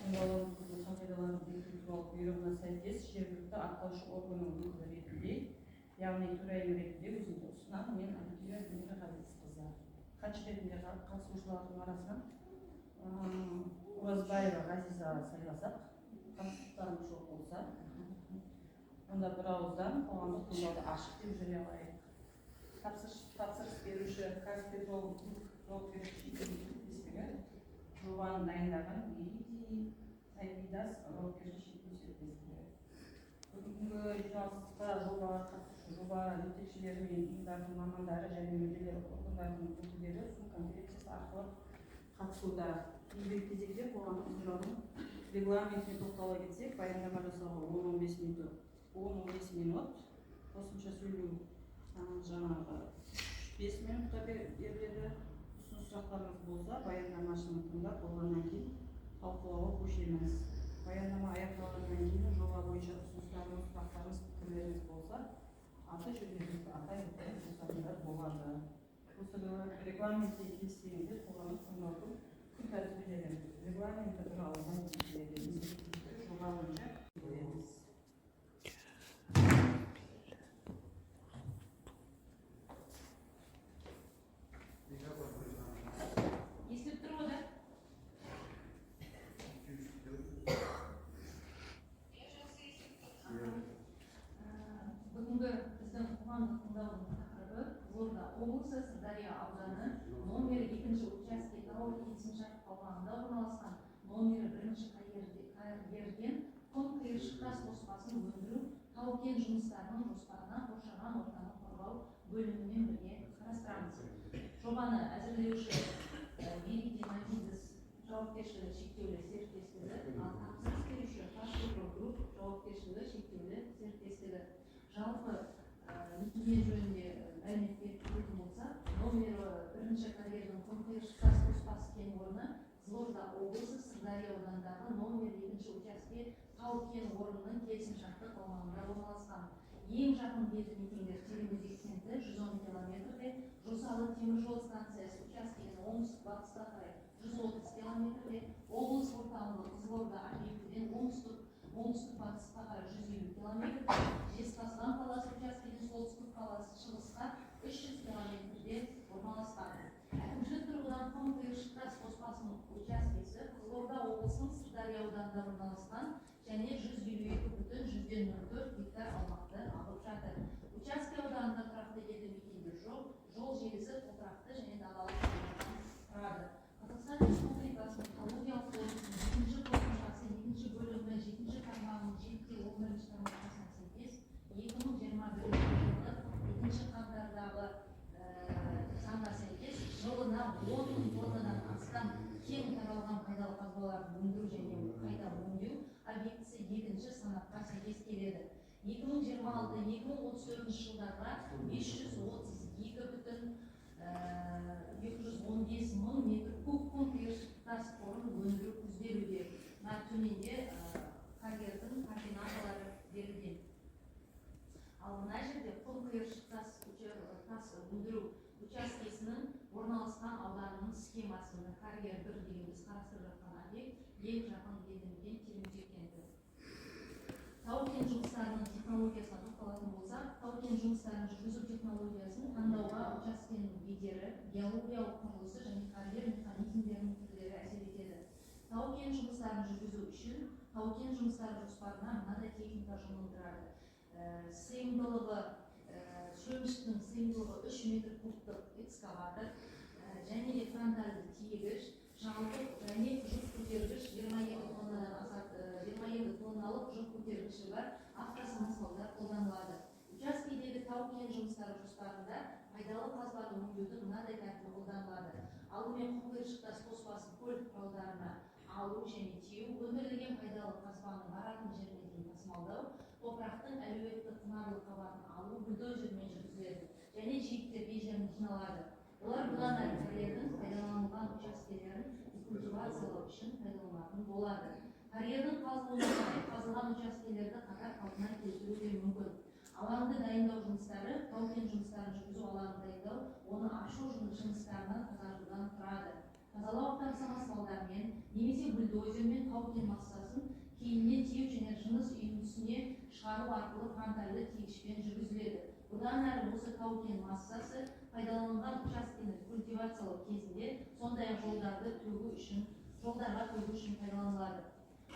тыңдауларымыздың қағидаларын бекіту туралы бұйрығына сәйкес жергілікті атқарушы органның өкілі ретінде, яғни төрайым ретінде өзімді ұсынамын. Мен Альбина Ғазизқызы. Хатшы ретінде қатысушылардың арасынан Оразбаева Ғазиза сайласақ, қатысушыларымыз жоқ болса, онда бір ауыздан қоғамдық тыңдауды ашық деп жариялайық. Тапсырыс беруші Казпетрол жауапкершілігі жобаны дайындаған Лидия Сайбидас жауапкершілігі серіктестігі. Бүгінгі жиналысқа жобаға қатысушы жоба жетекшілері мен ұйымдардың мамандары және мүдделі органдардың өкілдері Zoom конференциясы арқылы қатысуда. Еңбек кезекте қоғамдық жиналыстың регламентіне тоқтала кетсек, баяндама жасауға 10-15 минут, қосымша сөйлеу жаңағы 5 минутқа беріледі. Ұсыныс сұрақтарыңыз болса, баяндамашыны тыңдап болғаннан кейін талқылауға көшеміз. Баяндама аяқталғаннан кейін жоба бойынша ұсыныстарыңыз, сұрақтарыңыз, пікірлеріңіз болса, аты жөніңізді атай отырып болады. Осы регламентте келіссеңіздер қоғамдық тыңдаудың күн тәртібіне регламенті туралы мәлімдемелерді жоба бойынша көреміз. Бүгінгі біздің қоғамдық тыңдаудың тақырыбы Қызылорда облысы Сырдария ауданы номері 2-ші участке тауар келісімшарт аумағында орналасқан номері 1-ші карьерден құм қиыршық тас қоспасын өндіру тау-кен жұмыстарының жоспарына қоршаған ортаны қорғау бөлімімен бірге қарастырамыз. Жобаны әзірлеуші Лидия жауапкершілігі шектеулі серіктестігі, ал тапсырыс беруші Казпетрол Групп жауапкершілігі шектеулі серіктестігі. Жалпы мекеме жөнінде мәлімет беретін болса, номері 1-ші карьердің құм қиыршық тас қоспасы кен орны Қызылорда облысы Сырдария ауданындағы номер 2-ші участке тау-кен орнының келісімшарттық аумағында орналасқан. Ең жақын елді мекендер Тереңөзек кенті 110 километрде, Жосалы темір жол станциясы учаскеден оңтүстік-батысқа қарай 130 километрде, облыс орталығы Қызылорда объектіден оңтүстік-батысқа қарай 150 километрде, Жезқазған қаласы учаскеден солтүстік қаласы шығысқа 300 километрде орналасқан. Әкімшілік тұрғыдан құм қиыршық тас қоспасының учаскесі Қызылорда облысының Сырдария ауданында орналасқан және 152,04 гектар аумақты алып жатыр. Учаске ауданында тұрақты елді мекендер жоқ, жол желісі топырақты және далалық тұрады. Қазақстан Республикасының экологиялық кодексінің 2-ші қосымшасы 2-ші бөлімі 7-ші тармағының 7-11-ші тармақшасына сәйкес 2021 жылғы 2-ші қаңтардағы заңға сәйкес жылына 10 мың тоннадан астам кең таралған пайдалы қазбаларды өндіру және қайта өңдеу объектісі 2-ші санатқа сәйкес келеді. 2026-2034 жылдарға 215 мың метр куб құм қиыршық тас қорын өндіру көзделуде. Төменде карьердің координаталары берілген. Ал мына жерде құм қиыршық тас өндіру учаскесінің орналасқан ауданының схемасында карьер 1 деген біз қарастырып жатқан объект, ең жақын елді мекен Тереңөзек кенті. Тау-кен жұмыстарының технологиясына тоқталатын болсақ, тау-кен жұмыстарын жүргізу технологиясын таңдауға учаскенің бедері, геологиялық құрылысы және карьер механизмдерінің түрлері әсер етеді. Тау-кен жұмыстарын жүргізу үшін тау-кен жұмыстары жоспарына мынадай техника жұмылдырады. Сыйымдылығы шөміштің сыйымдылығы 3 метр кубтық экскаватор және фронтальды тиегіш, жалпы және жүк көтергіш 22 тонналық жүк көтергіші бар автосамосвалдар қолданылады. Учаскедегі тау-кен жұмыстары жоспарында пайдалы қазбаны өңдеудің мынадай тәртібі қолданылады. Алдымен құм қиыршық тас қоспасын көлік құралдарына алу және тиеу, өндірілген пайдалы қазбаны баратын жеріне дейін тасымалдау, топырақтың әлеуетті құнарлы қабатын алу бульдозермен жүргізіледі және жиектер бей-жеріне жиналады. Олар бұдан әрі карьердің пайдаланылған учаскелерін культивациялау үшін пайдаланылатын болады. Карьердің қазылған учаскелерді қатар қалпына келтіру де мүмкін. Алаңды дайындау жұмыстары, тау-кен жұмыстарын жүргізу алаңын дайындау, оны ашу жұмыстарынан тазартудан тұрады. тазалау автоматизацияланған малдармен немесе бульдозермен тау-кен массасын кейіннен тиеу және жыныс үйіндісіне шығару арқылы фронтальды тиегішпен жүргізіледі. Бұдан әрі осы тау-кен массасы пайдаланылған учаскені культивациялау кезінде сондай-ақ жолдарға төгу үшін пайдаланылады.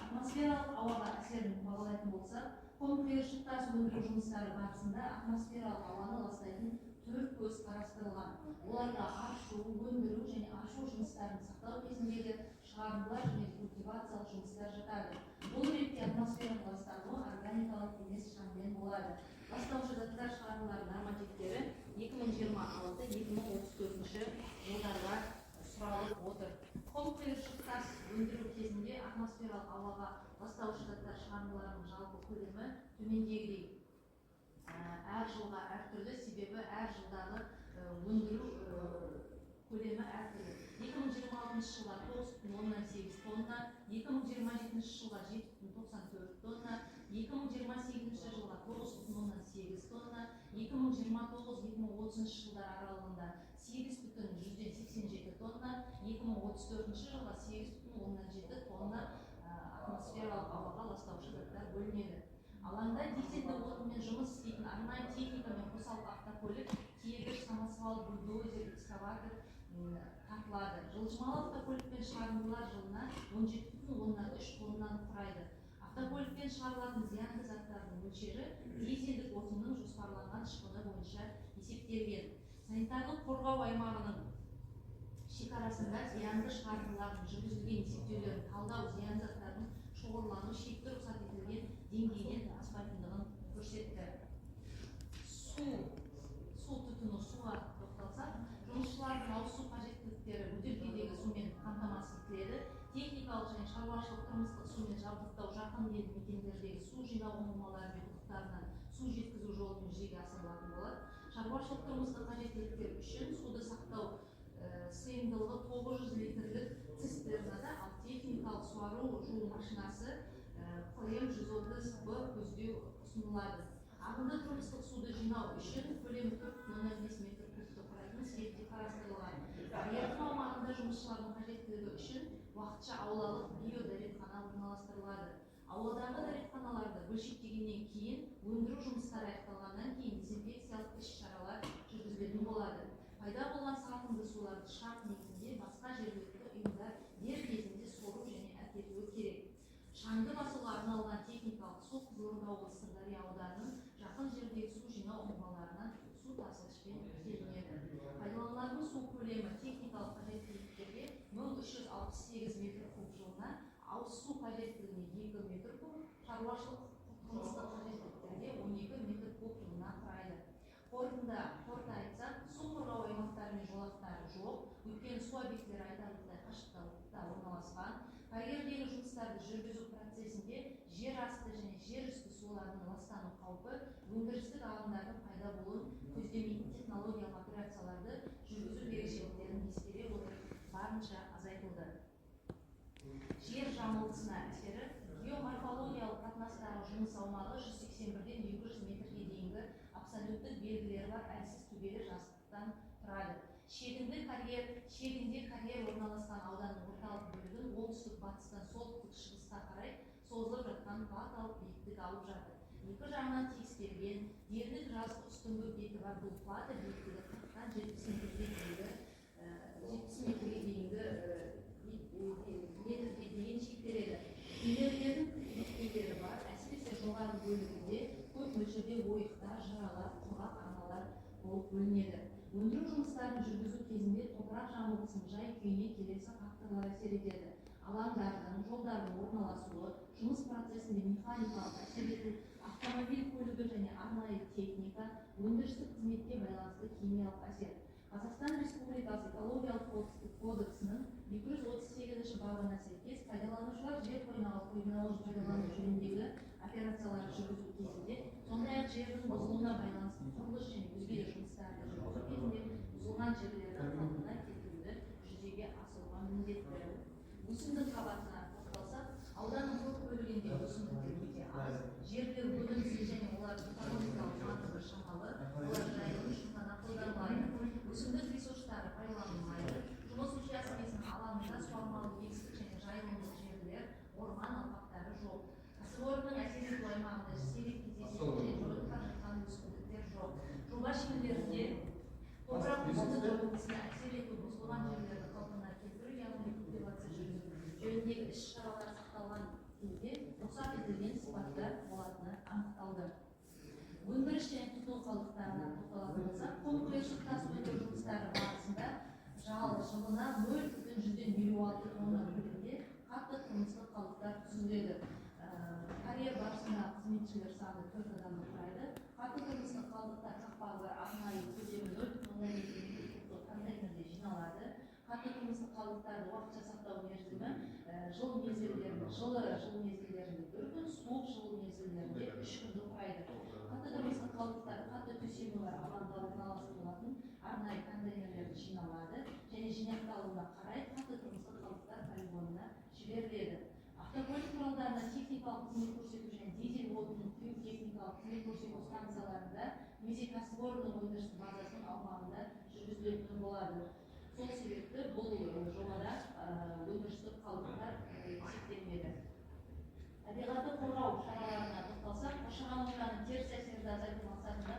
Атмосфералық ауаға әсерін бағалайтын болсақ, қом қиыршық тас өндіру жұмыстары барысында атмосфералық ауаны ластайтын 4 көз қарастырылған. Оларға ашу, өндіру және ашу жұмыстарын сақтау кезіндегі шығарындылар және культивациялық жұмыстар жатады. Бұл ретте атмосфераның ластануы органикалық емес шаңмен болады. Ластаушы заттар шығарындылар нормативтері 2026-2034 жылдарға сұралып отыр. Қом қиыршық тас өндіру кезінде атмосфералық ауаға ластаушы заттар шығарындыларының жалпы көлемі төмендегідей. Әр жылға әртүрлі, себебі әр жылдағы өндіру көлемі әртүрлі. 2026 жылға 9,8 тонна, 2027 жылға 7,94 тонна, 2028 жылға 9,8 тонна, 2029-2030 жылдар аралығында 8,187 тонна, 2034 жылға 8,17 тонна атмосфералық ауаға ластаушы заттар бөлінеді. Алаңда дизельді отынмен жұмыс істейтін арнайы техника мен қосалқы автокөлік, тиегіш, самосвал, бульдозер, экскаватор тартылады. Жылжымалы автокөлікпен шығарындылар жылына 17,3 тоннаны құрайды. Автокөлікпен шығарылатын зиянды заттардың мөлшері дизельдік отынның жоспарланған шығыны бойынша есептелген. Санитарлық қорғау аймағының шекарасында зиянды шығарындылардың жүргізілген есептеулерін талдау зиянды заттардың шоғырлану шекті рұқсат етілген деңгейден аспайтындығын көрсетті. Су тұтыну суға тоқталсақ, жұмысшылардың ауызсу қажеттіліктері бөтелкедегі сумен қамтамасыз етіледі. Техникалық және шаруашылық тұрмыстық сумен жабдықтау жақын елді мекендердегі су жинау ұңғымалары мен құдықтарынан су жеткізу жолымен жүзеге асырылатын болады. Шаруашылық тұрмыстық қажеттіліктер үшін суды сақтау сыйымдылығы 900 литрлік цистернада, ал техникалық суару жуу машинасы көлем 130 көздеу ұсынылады. Ағынды тұрмыстық суды жинау үшін көлемі 4,05 метр кубті құрайтын сетте қарастырылған. Барьердің аумағында жұмысшылардың қажеттілігі үшін уақытша аулалық биодәретхана орналастырылады. Ауладағы дәретханаларды бөлшектегеннен кейін өндіру жұмыстары аяқталғаннан кейін дезинфекциялық іс-шаралар жүргізілетін болады. Пайда болған сатынды суларды шарт негізінде басқа жергілікті ұйымдар дер кезінде сору және әкетуі керек. Шаңды басуға арналған техникалық су Қызылорда облысы Сырдария ауданының жақын жердегі су жинау ұңғымаларынан су тасығышпен келінеді. Пайдаланылатын су көлемі техникалық қажеттіліктерге 1368 метр куб жылына, ауыз су қажеттілігіне 2 метр куб, шаруашылық тұрмыстық қажеттіліктерге 12 метр куб жылына құрайды. Қорыта айтсақ, су қорғау аймақтары мен жолақтары жоқ, өйткені су объекттері айтарлықтай қашықтықта орналасқан. Карьердегі жұмыстарды жүргізу процесінде жер асты және жер үсті суларының ластану қаупі, өндірістік ағындардың пайда болуын көздемейтін технологиялық операцияларды жүргізу ерекшеліктерін ескере отырып барынша азайтылды. Жер жамылғысына әсері: геоморфологиялық қатынастағы жұмыс аумағы 181-ден 200 метрге дейінгі абсолюттік белгілері бар әлсіз төбелі жазықтықтан тұрады. Шегінде карьер орналасқан ауданның орталық бөлігін оңтүстік-батыстан солтүстік-шығысқа қарай созылып жатқан платалық биіктік алып жатыр. Екі жағынан тегістелген дерлік жазық үстіңгі беті бар бұл плата биіктігі 70 метрге дейін шектеледі. Үйлердің нүктелері бар, әсіресе жоғары бөлігінде көп мөлшерде ойықтар, жыралар, құрғақ арналар болып бөлінеді. Өндіру жұмыстарын жүргізу кезінде топырақ жамылғысының жай-күйіне келесі факторлар әсер етеді. Алаңдардың, жолдардың орналасуы, жұмыс процесінде механикалық әсер ету, автомобиль көлігі және арнайы техника, өндірістік қызметке байланысты химиялық әсер. Қазақстан Республикасы экологиялық қауіпсіздік кодексінің 238 бабына сәйкес пайдаланушылар жер қойнауын пайдалану жөніндегі операцияларды жүргізу кезінде, сондай-ақ жердің бұзылуына байланысты құрылыс және өзге де жұмыстарды жүргізу кезінде бұзылған жерлерді қалпына келтіруді жүзеге асыруға міндетті. Өсімдік қабатына тоқталсақ, ауданның көп бөлігінде өсімдіктер өте аз, жерлер бөлінісі және олардың экономикалық маңызы шамалы, олар жайылым үшін ғана қолданылады. Өсімдік ресурстары пайдаланылмайды. Жұмыс учаскесінің алаңында жылына 0,56 тонна көлемінде қатты тұрмыстық қалдықтар түзіледі. Карьер барысында қызметшілер саны 4 адамды құрайды. Қатты тұрмыстық қалдықтар қақпағы бар арнайы көлемі 0 тонна контейнерде жиналады. Қатты тұрмыстық қалдықтарды уақытша сақтау мерзімі жылы мезгілдерінде 1 күн, суық жылы мезгілдерінде 3 күнді құрайды. Қатты тұрмыстық қалдықтар қатты төсемі бар алаңда орналастырылатын арнайы контейнерлерде жиналады және жинақталуына қарай қатты тұрмыстық қалдықтар полигонына жіберіледі. Автокөлік құралдарына техникалық қызмет көрсету және дизель отынын құю техникалық қызмет көрсету станцияларында немесе кәсіпорынның өндіріс базасының аумағында жүргізілетін болады. Сол себепті бұл жобада өндірістік қалдықтар есептелмеді. Табиғатты қорғау шараларына тоқталсақ, қоршаған ортаны теріс әсерді азайту мақсатында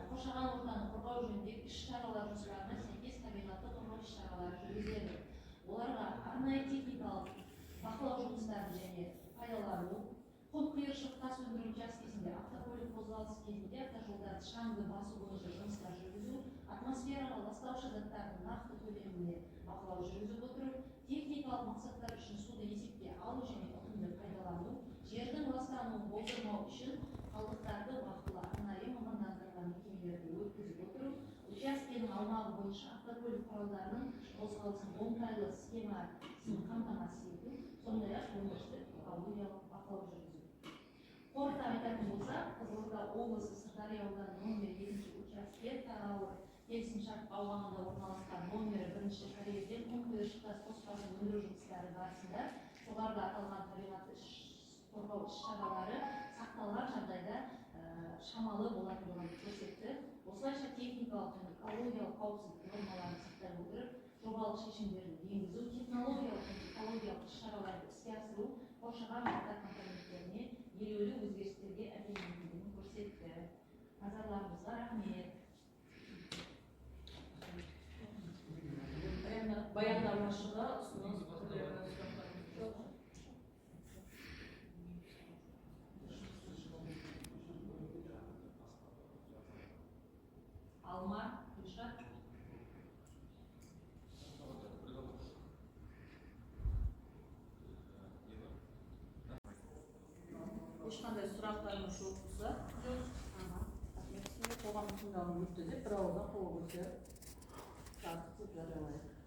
қоршаған ортаны қорғау жөніндегі іс-шаралар жоспарына сәйкес табиғатты қорғау іс-шаралары жүргізіледі. Оларға арнайы техникалық бақылау жұмыстарын және пайдалану, құм қиыршық тас өндіру учаскесінде автокөлік қозғалысы кезінде автожолдарды шаңды басу бойынша жұмыстар жүргізу, атмосфераға ластаушы заттардың нақты көлеміне бақылау жүргізіп отыру, техникалық мақсаттар үшін суды есепке алу және ұтымды пайдалану, жердің ластануын болдырмау үшін қалдықтарды уақытылы арнайы мамандандырылған мекемелерге өткізіп отыру, учаскенің аумағы бойынша автокөлік құралдарының қозғалысын оңтайлы схемасын қамтамасыз ету, сондай-ақ өндірістік экологиялық бақылау жүргізу. Қорыта айтатын болсақ, Қызылорда облысы Сырдария ауданы номер 2 учаске тарауы келісімшарт аумағында орналасқан номер 1 карьерден құм қиыршық тас қоспасын өндіру жұмыстары барысында жоғарыда аталған табиғатты қорғау іс-шаралары сақталған жағдайда шамалы болатындығын көрсетті. Осылайша техникалық және экологиялық қауіпсіздік нормаларын сақтай отырып, жобалық шешімдерін енгізу, технологиялық және экологиялық іс-шараларды іске асыру қоршаған орта компоненттеріне елеулі өзгерістерге әкелетіндігін көрсетті. Назарларыңызға рахмет. Баяндамашыға ұсыныс пікірлеріңіз жоқ. Алма, Гүлшат. Ешқандай сұрақтарыңыз жоқ болса? Жоқ. Рахмет сізге. Қоғамдық тыңдалым өтті деп бір ауыздан қол көтеріп жарықтық жариялайық.